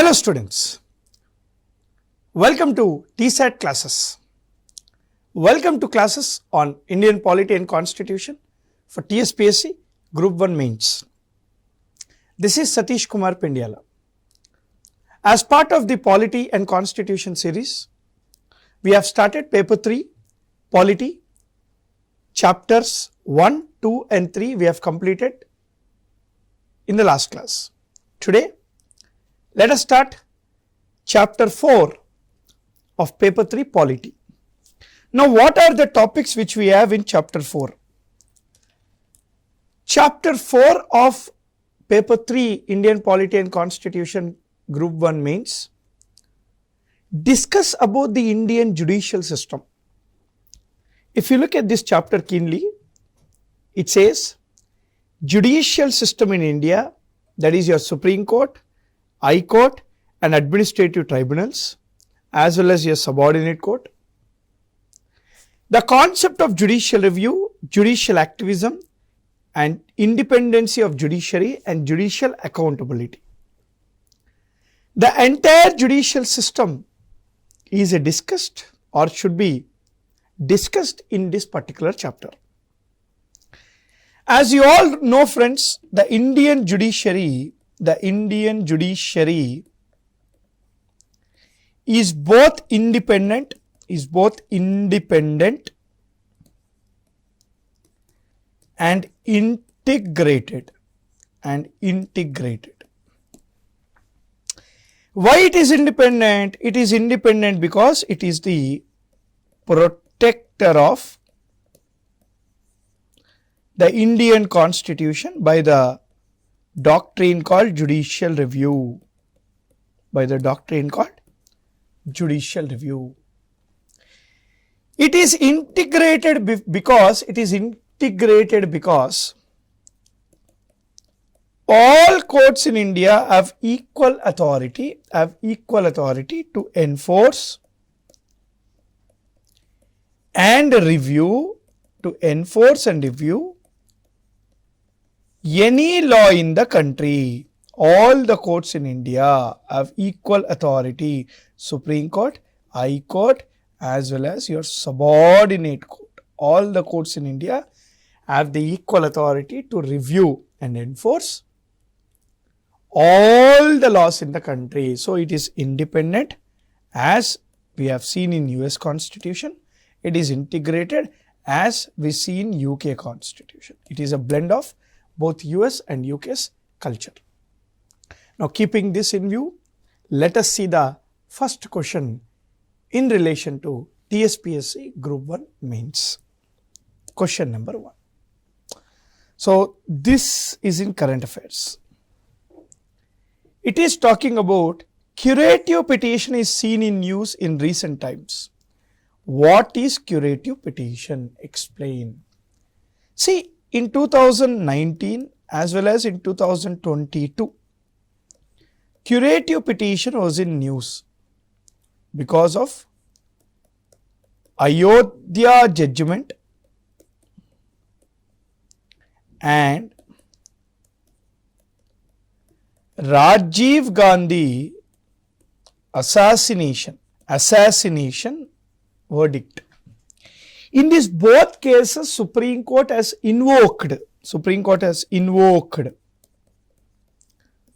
Hello students, welcome to TSAT classes. Welcome to classes on Indian Polity and Constitution for TSPSC Group 1 Mains. This is 𝗧𝗧𝗦𝗃𝗃. As part of the Polity and Constitution series, we have started paper 3, Polity, chapters 1, 2 and 3 we have completed in the last class. Today, let us start chapter 4 of paper 3, Polity. Now, what are the topics which we have in chapter 4? Chapter 4 of paper 3, Indian Polity and Constitution Group 1 Mains, discuss about the Indian judicial system. If you look at this chapter keenly, it says judicial system in India, that is your Supreme Court, High Court and administrative tribunals, as well as your subordinate court. The concept of judicial review, judicial activism and independency of judiciary and judicial accountability. The entire judicial system is discussed or should be discussed in this particular chapter. As you all know friends, the Indian judiciary is both independent and integrated. Why it is independent? It is independent because it is the protector of the Indian Constitution by the doctrine called judicial review. It is integrated because all courts in India have equal authority to enforce and review any law in the country. All the courts in India have equal authority, Supreme Court, High Court as well as your subordinate court. All the courts in India have the equal authority to review and enforce all the laws in the country. So, it is independent as we have seen in US Constitution. It is integrated as we see in UK Constitution. It is a blend of both US and UK's culture. Now, keeping this in view, let us see the first question in relation to TSPSC Group 1 Mains. Question number 1. So, this is in current affairs. It is talking about curative petition is seen in news in recent times. What is curative petition? Explain. See, in 2019 as well as in 2022, curative petition was in news because of Ayodhya judgment and Rajiv Gandhi assassination verdict. In these both cases, Supreme Court has invoked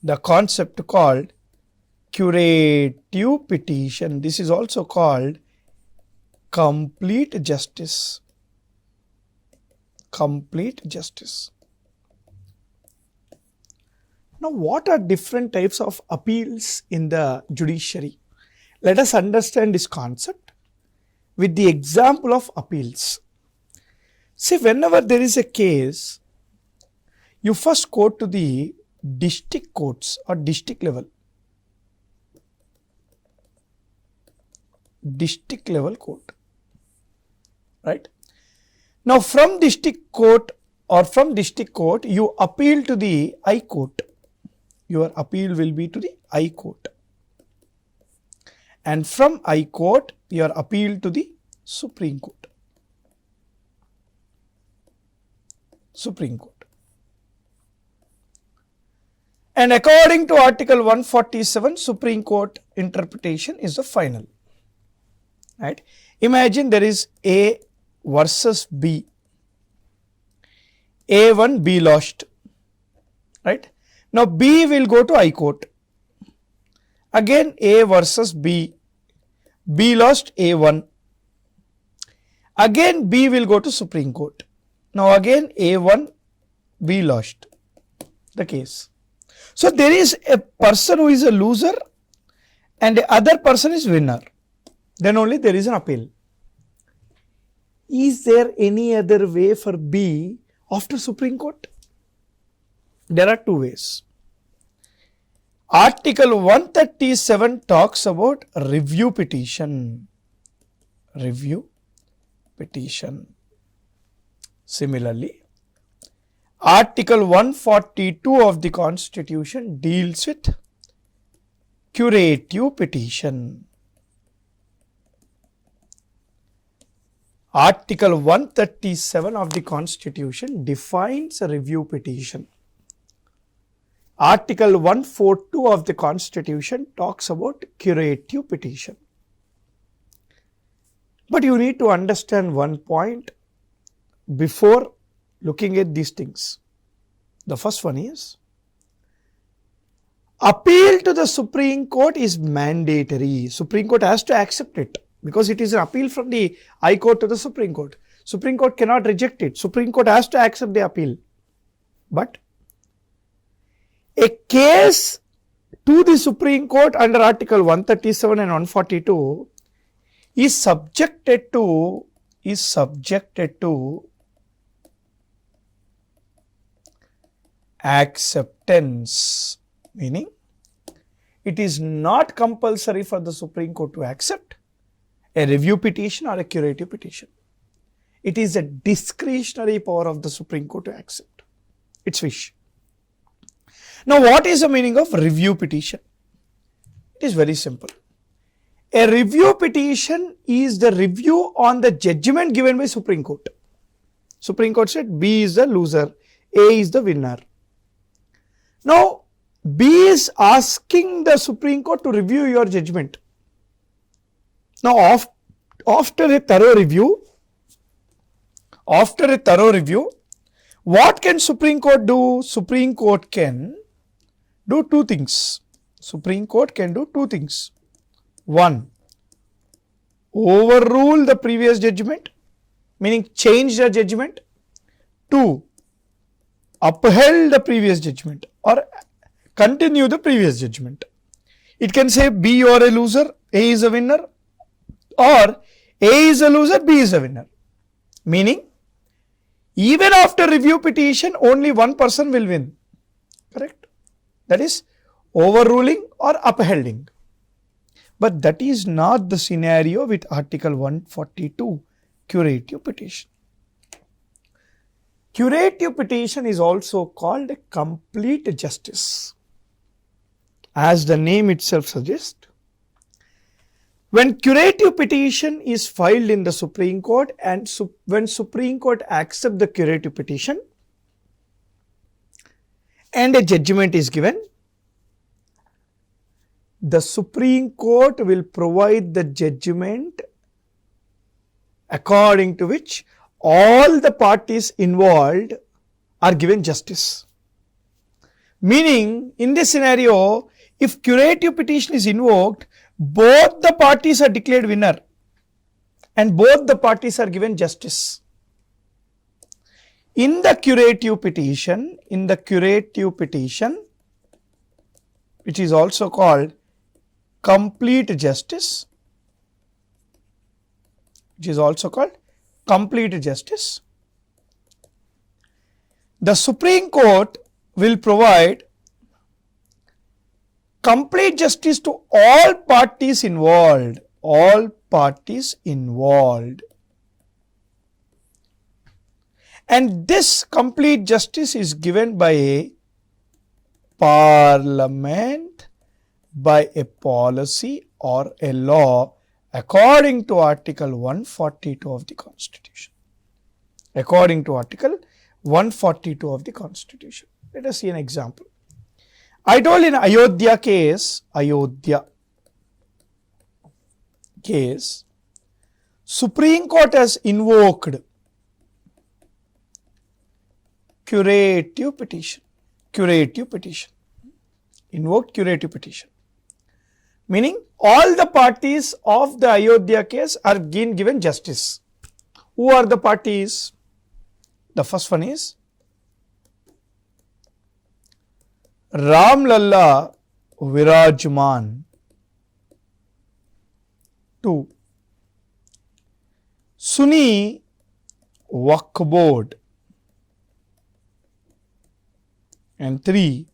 the concept called curative petition. This is also called complete justice. Now, what are different types of appeals in the judiciary? Let us understand this concept with the example of appeals. See, whenever there is a case, you first go to the district courts or district level court, right? Now, from district court you appeal to the High Court. Your appeal will be to the High Court, and from High Court your appeal to the Supreme Court. And according to Article 147, Supreme Court interpretation is the final. Right? Imagine there is A versus B. A won, B lost. Right? Now B will go to High Court. Again A versus B. B lost, A won. Again B will go to Supreme Court. Now again A won, B lost the case. So there is a person who is a loser and the other person is winner. Then only there is an appeal. Is there any other way for B after Supreme Court? There are two ways. Article 137 talks about review petition. Review petition. Similarly, Article 142 of the Constitution deals with curative petition. Article 137 of the Constitution defines a review petition. Article 142 of the Constitution talks about curative petition. But you need to understand one point before looking at these things. The first one is, appeal to the Supreme Court is mandatory. Supreme Court has to accept it because it is an appeal from the High Court to the Supreme Court. Supreme Court cannot reject it. Supreme Court has to accept the appeal. But a case to the Supreme Court under Article 137 and 142 is subjected to acceptance, meaning it is not compulsory for the Supreme Court to accept a review petition or a curative petition. It is a discretionary power of the Supreme Court to accept. Its wish. Now, what is the meaning of review petition? It is very simple. A review petition is the review on the judgment given by Supreme Court. Supreme Court said B is the loser, A is the winner. Now, B is asking the Supreme Court to review your judgment. Now, after a thorough review, what can Supreme Court do? Supreme Court can do two things. Supreme Court can do two things. One, overrule the previous judgment, meaning change the judgment. Two, upheld the previous judgment or continue the previous judgment. It can say B, you are a loser, A is a winner, or A is a loser, B is a winner. Meaning, even after review petition, only one person will win. Correct? That is overruling or upholding. But that is not the scenario with Article 142, curative petition. Curative petition is also called a complete justice. As the name itself suggests, when curative petition is filed in the Supreme Court and when Supreme Court accepts the curative petition and a judgment is given, the Supreme Court will provide the judgment according to which all the parties involved are given justice. Meaning, in this scenario, if curative petition is invoked, both the parties are declared winner and both the parties are given justice. In the curative petition, which is also called complete justice, the Supreme Court will provide complete justice to all parties involved. And this complete justice is given by a parliament, by a policy or a law according to Article 142 of the Constitution. Let us see an example. I told in Ayodhya case, Supreme Court has invoked curative petition. Invoked curative petition. Meaning all the parties of the Ayodhya case are given justice. Who are the parties? The first one is 𝗧𝗦𝗔𝗧 𝗚𝗏𝗔𝗠. 2. 𝗧 Waqf board. And 3.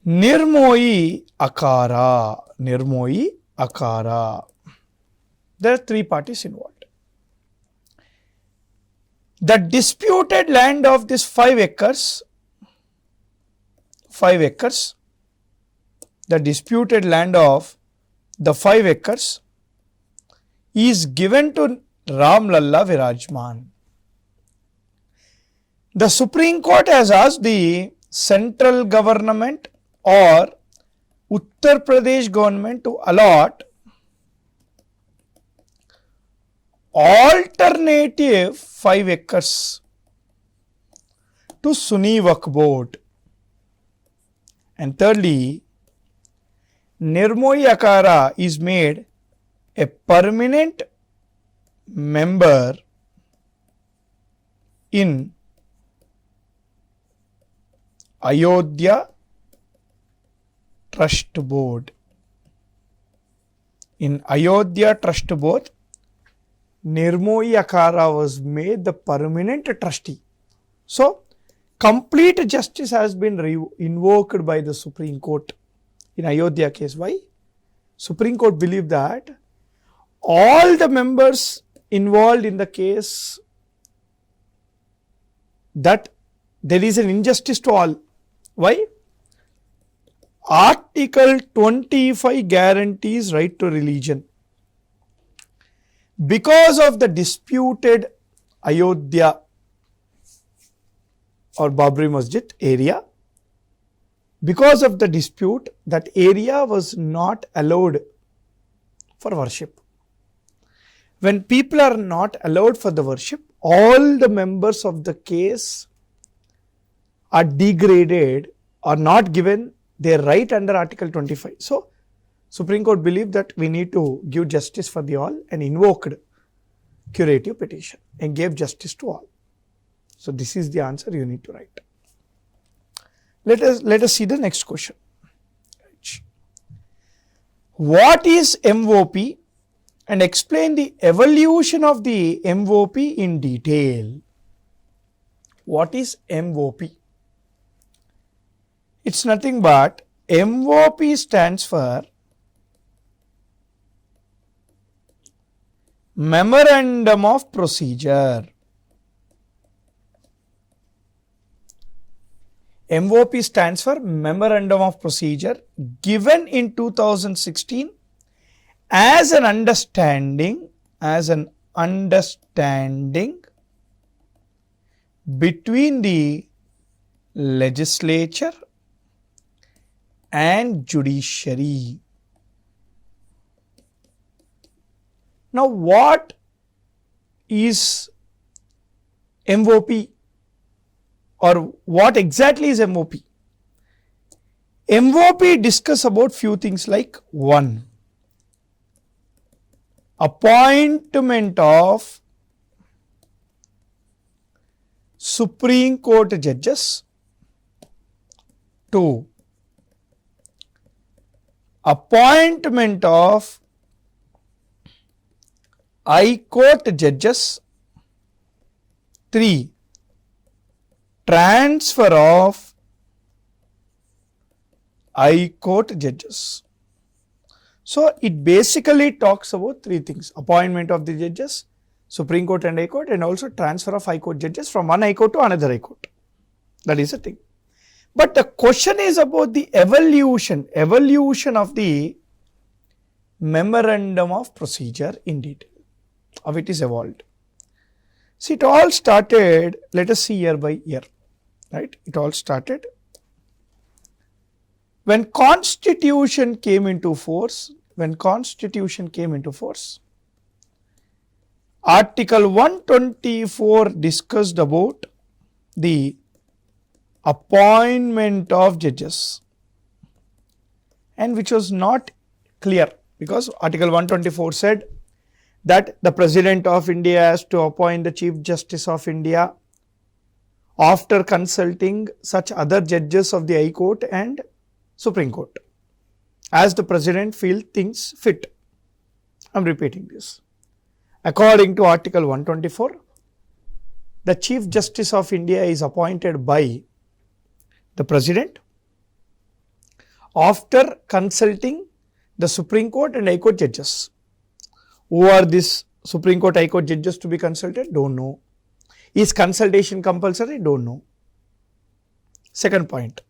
𝗫𝗏𝗧𝗧. There are 3 parties involved. The disputed land of this 5 acres, the disputed land of the 5 acres is given to 𝗧𝗦𝗔𝗧 𝗚𝗏𝗠. The Supreme Court has asked the central government or Uttar Pradesh government to allot alternative 5 acres to Sunni Waqf Board. And thirdly, 𝗫𝗏𝗧𝗧 is made a permanent member in Ayodhya Trust Board. In Ayodhya Trust Board, 𝗫𝗏𝗧𝗧 was made the permanent trustee. So, complete justice has been invoked by the Supreme Court in Ayodhya case. Why? Supreme Court believed that all the members involved in the case, that there is an injustice to all. Why? Article 25 guarantees right to religion. Because of the disputed Ayodhya or Babri Masjid area, because of the dispute, that area was not allowed for worship. When people are not allowed for the worship, all the members of the case are degraded or not given their right under Article 25. So, Supreme Court believed that we need to give justice for the all and invoked curative petition and gave justice to all. So, this is the answer you need to write. Let us see the next question. What is MVOP? And explain the evolution of the MVOP in detail. What is MVOP? It's nothing but MVOP stands for Memorandum of Procedure. MVOP stands for Memorandum of Procedure, given in 2016 as an understanding between the legislature and judiciary. Now, what is MVOP, or what exactly is MVOP? MVOP discuss about few things like 1. Appointment of Supreme Court judges. 2. Appointment of High Court judges. 3. Transfer of High Court judges. So, it basically talks about 3 things: appointment of the judges, Supreme Court and High Court, and also transfer of High Court judges from one High Court to another High Court. That is the thing. But the question is about the evolution of the Memorandum of Procedure in detail, how it is evolved. See, it all started, let us see year by year. right? It all started when Constitution came into force. Article 124 discussed about the appointment of judges, and which was not clear, because Article 124 said that the President of India has to appoint the Chief Justice of India after consulting such other judges of the High Court and Supreme Court, as the President feels things fit. I am repeating this. According to Article 124, the Chief Justice of India is appointed by the President after consulting the Supreme Court and High Court judges. Who are these Supreme Court, High Court judges to be consulted? Don't know. Is consultation compulsory? Don't know. Second point.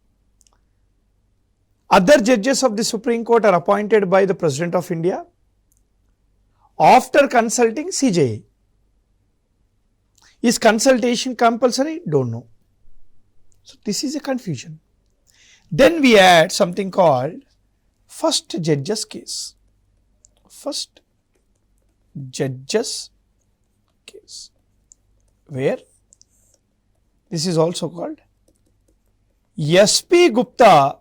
Other judges of the Supreme Court are appointed by the President of India after consulting CJI. Is consultation compulsory? Don't know. So this is a confusion. Then we add something called first judges case. First judges case, where this is also called 𝗧𝗧 𝗵𝗃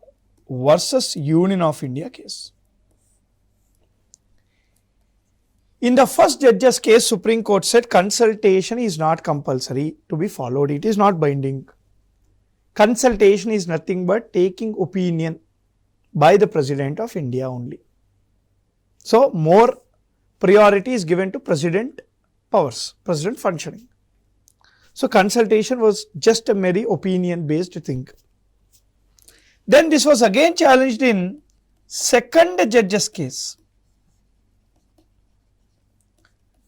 versus Union of India case. In the first judges case, Supreme Court said consultation is not compulsory to be followed. It is not binding. Consultation is nothing but taking opinion by the President of India only. So more priority is given to President powers, President functioning. So consultation was just a merely opinion based thing. Then this was again challenged in second judges case.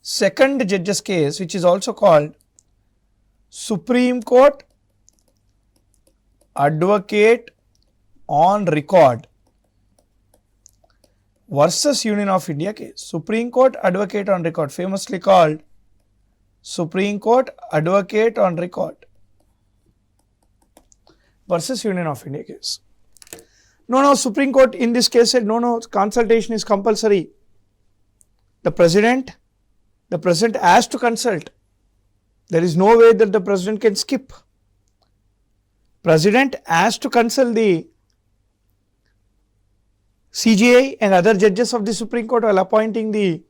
Second judges case, which is also called Supreme Court Advocate on Record versus Union of India case. Supreme Court Advocate on Record, famously called Supreme Court Advocate on Record versus Union of India case. No, Supreme Court in this case said no, consultation is compulsory. The President has to consult. There is no way that the President can skip. President has to consult the CJI and other judges of the Supreme Court while appointing the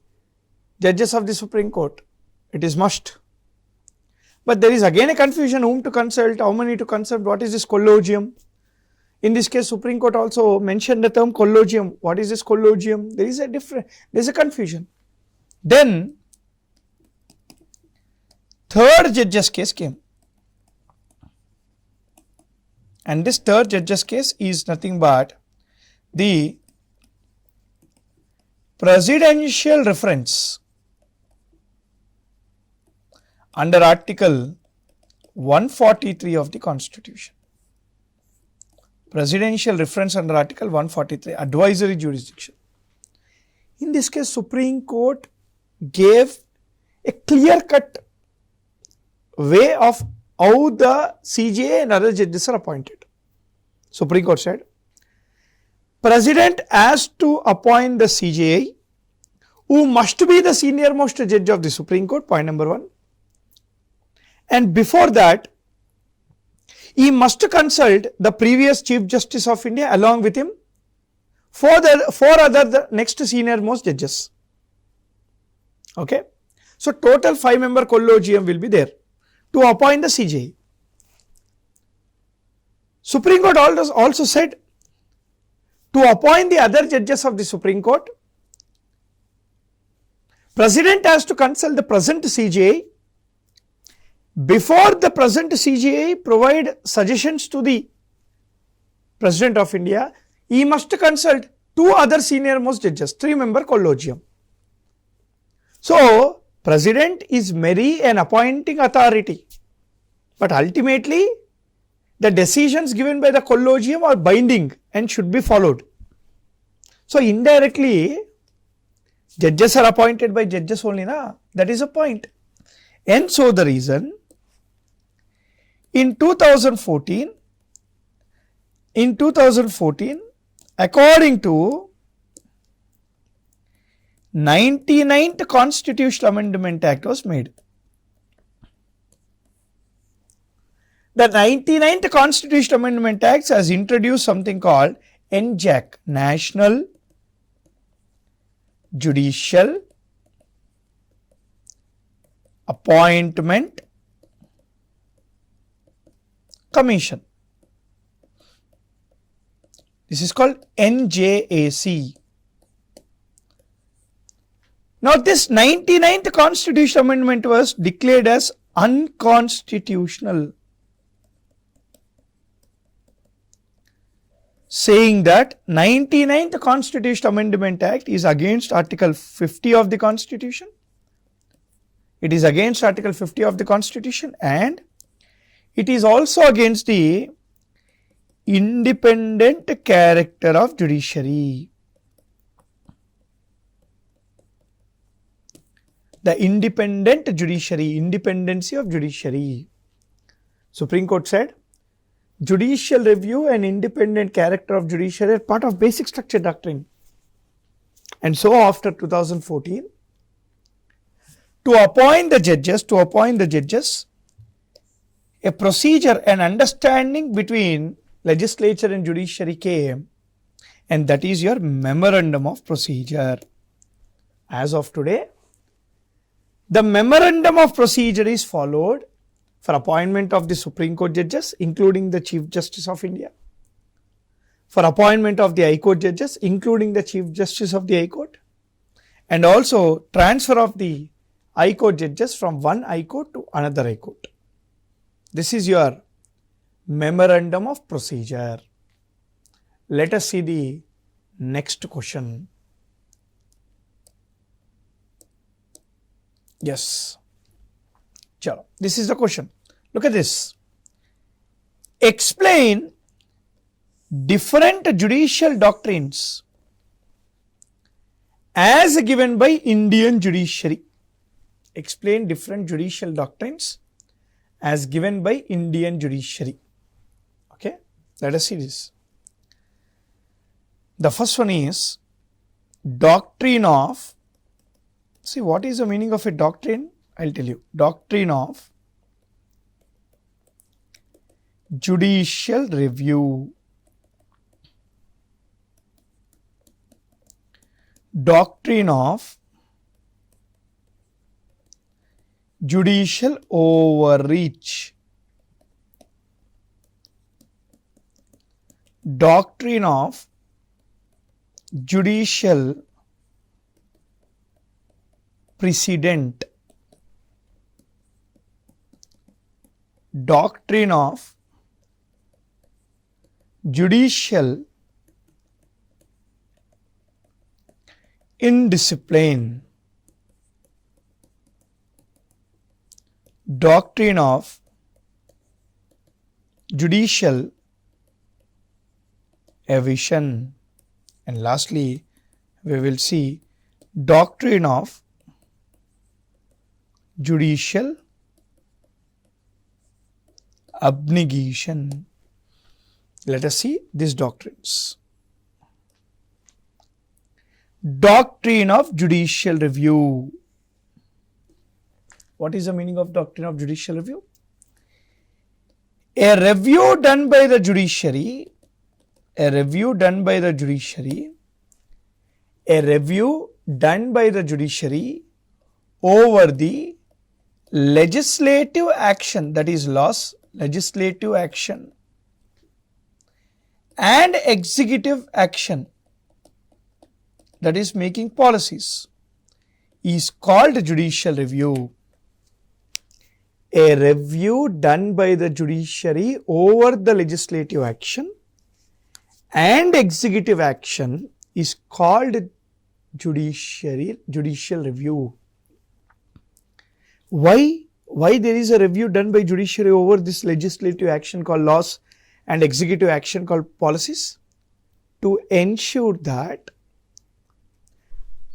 judges of the Supreme Court. It is must. But there is again a confusion, whom to consult, how many to consult, what is this collogium. In this case, Supreme Court also mentioned the term collogium. What is this collogium? There is a confusion. Then third judges case came. And this third judges case is nothing but the presidential reference under Article 143 of the Constitution. Presidential reference under Article 143, advisory jurisdiction. In this case, Supreme Court gave a clear-cut way of how the CJI and other judges are appointed. Supreme Court said, President has to appoint the CJI, who must be the senior most judge of the Supreme Court, point number 1. And before that, he must consult the previous Chief Justice of India along with him, four other the next senior most judges. Okay. So total 5-member collogium will be there to appoint the CJI. Supreme Court also said to appoint the other judges of the Supreme Court, President has to consult the present CJI. Before the present CJI provide suggestions to the President of India, he must consult 2 other senior most judges, 3-member collogium. So President is merely an appointing authority, but ultimately the decisions given by the collogium are binding and should be followed. So indirectly, judges are appointed by judges only, na? That is a point. And so the reason, In 2014, according to 99th Constitutional Amendment Act was made. The 99th Constitutional Amendment Act has introduced something called NJAC, National Judicial Appointment Commission. This is called NJAC. Now this 99th Constitutional Amendment was declared as unconstitutional, saying that 99th Constitutional Amendment Act is against Article 50 of the Constitution. It is against Article 50 of the Constitution, and it is also against the independent character of judiciary. The independent judiciary, independency of judiciary. Supreme Court said, judicial review and independent character of judiciary are part of basic structure doctrine. And so after 2014, to appoint the judges, a procedure and understanding between legislature and judiciary came, and that is your memorandum of procedure. As of today, the memorandum of procedure is followed for appointment of the Supreme Court judges, including the Chief Justice of India, for appointment of the High Court judges, including the Chief Justice of the High Court, and also transfer of the High Court judges from one High Court to another High Court. This is your memorandum of procedure. Let us see the next question. Yes. Chalo. This is the question. Look at this. Explain different judicial doctrines as given by Indian judiciary. Explain different judicial doctrines as given by Indian judiciary. Okay, let us see this. The first one is doctrine of, see what is the meaning of a doctrine? I'll tell you. Doctrine of judicial review. Doctrine of judicial overreach. Doctrine of judicial precedent. Doctrine of judicial indiscipline. Doctrine of judicial evasion. And lastly, we will see doctrine of judicial abnegation. Let us see these doctrines. Doctrine of judicial review. What is the meaning of doctrine of judicial review? A review done by the judiciary, a review done by the judiciary over the legislative action, that is laws, legislative action, and executive action, that is making policies, is called judicial review. A review done by the judiciary over the legislative action and executive action is called judicial review. Why there is a review done by judiciary over this legislative action called laws and executive action called policies? To ensure that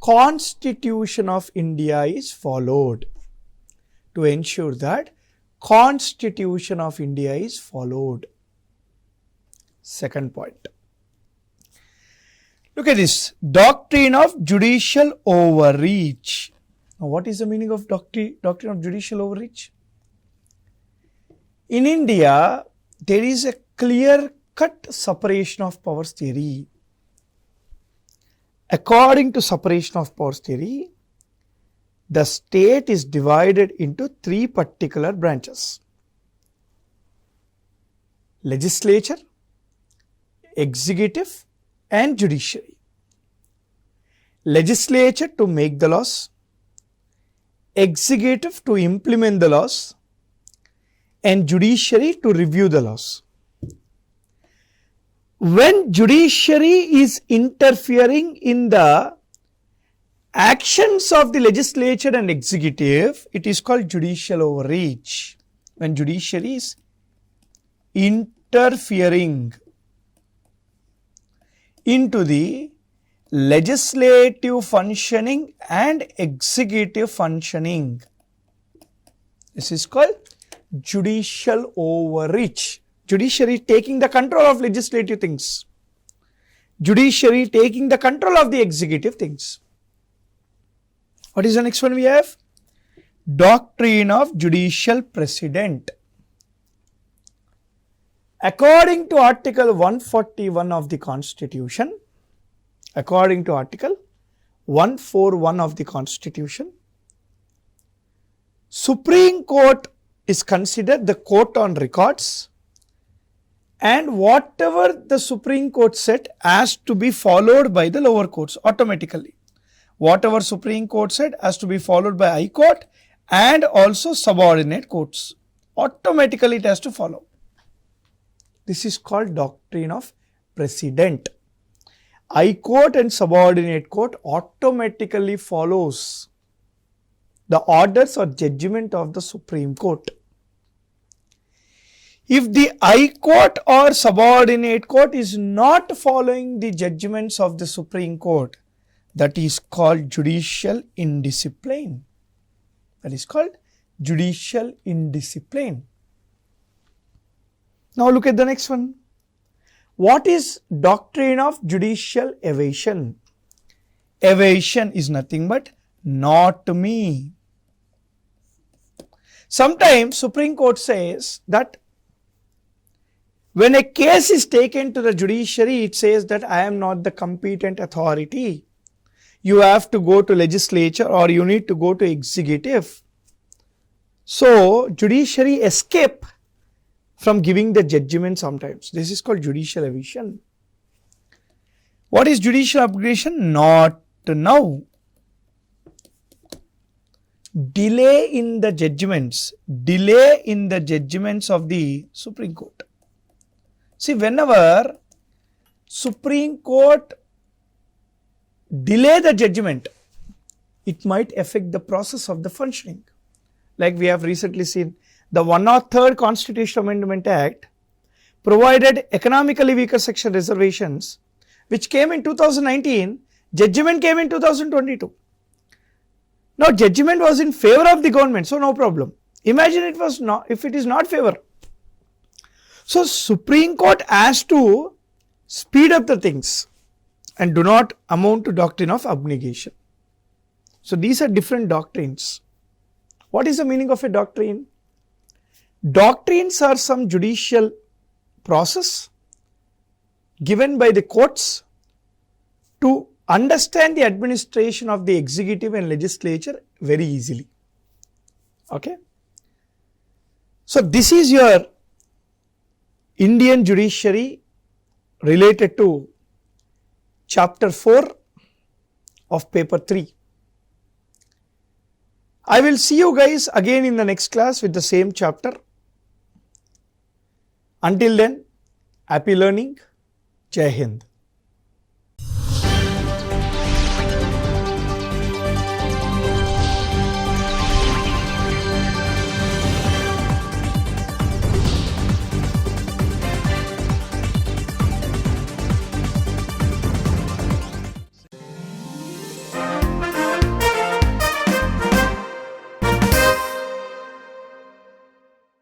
Constitution of India is followed. To ensure that Constitution of India is followed. Second point. Look at this. Doctrine of judicial overreach. Now, what is the meaning of doctrine of judicial overreach? In India, there is a clear-cut separation of powers theory. According to separation of powers theory, the state is divided into three particular branches: legislature, executive, and judiciary. Legislature to make the laws, executive to implement the laws, and judiciary to review the laws. When judiciary is interfering in the actions of the legislature and executive, it is called judicial overreach. When judiciary is interfering into the legislative functioning and executive functioning, this is called judicial overreach. Judiciary taking the control of legislative things, judiciary taking the control of the executive things. What is the next one we have? Doctrine of judicial precedent. According to Article 141 of the Constitution, according to Article 141 of the Constitution, Supreme Court is considered the court on records, and whatever the Supreme Court said has to be followed by the lower courts automatically. Whatever Supreme Court said has to be followed by High Court and also subordinate courts. Automatically it has to follow. This is called doctrine of precedent. High Court and subordinate court automatically follows the orders or judgment of the Supreme Court. If the High Court or subordinate court is not following the judgments of the Supreme Court, that is called judicial indiscipline. That is called judicial indiscipline. Now look at the next one. What is doctrine of judicial evasion? Evasion is nothing but not me. Sometimes Supreme Court says that when a case is taken to the judiciary, it says that I am not the competent authority. You have to go to legislature or you need to go to executive. So judiciary escape from giving the judgment sometimes. This is called judicial evasion. What is judicial abrogation? Not now. Delay in the judgments. Delay in the judgments of the Supreme Court. See, whenever Supreme Court delay the judgment, it might affect the process of the functioning. Like we have recently seen, the 103rd Constitutional Amendment Act provided economically weaker section reservations, which came in 2019, judgment came in 2022. Now judgment was in favor of the government, so no problem. Imagine it was not, if it is not favor. So Supreme Court has to speed up the things and do not amount to doctrine of abnegation. So these are different doctrines. What is the meaning of a doctrine? Doctrines are some judicial process given by the courts to understand the administration of the executive and legislature very easily. Okay. So this is your Indian judiciary related to chapter 4 of paper 3. I will see you guys again in the next class with the same chapter. Until then, happy learning. Jai Hind.